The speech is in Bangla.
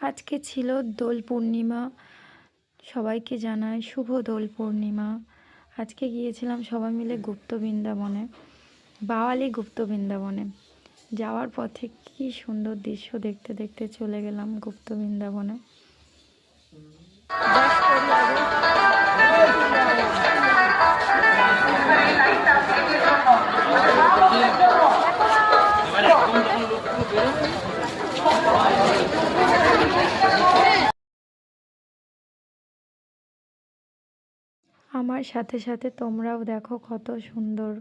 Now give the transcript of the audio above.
আজকে ছিল দোল পূর্ণিমা। সবাইকে জানাই শুভ দোল পূর্ণিমা। আজকে গিয়েছিলাম সবাই মিলে গুপ্ত বৃন্দাবনে, বাওয়ালি গুপ্ত বৃন্দাবনে। যাওয়ার পথে কি সুন্দর দৃশ্য দেখতে দেখতে চলে গেলাম গুপ্ত বৃন্দাবনে। আমার সাথে সাথে তোমরাও দেখো কত সুন্দর।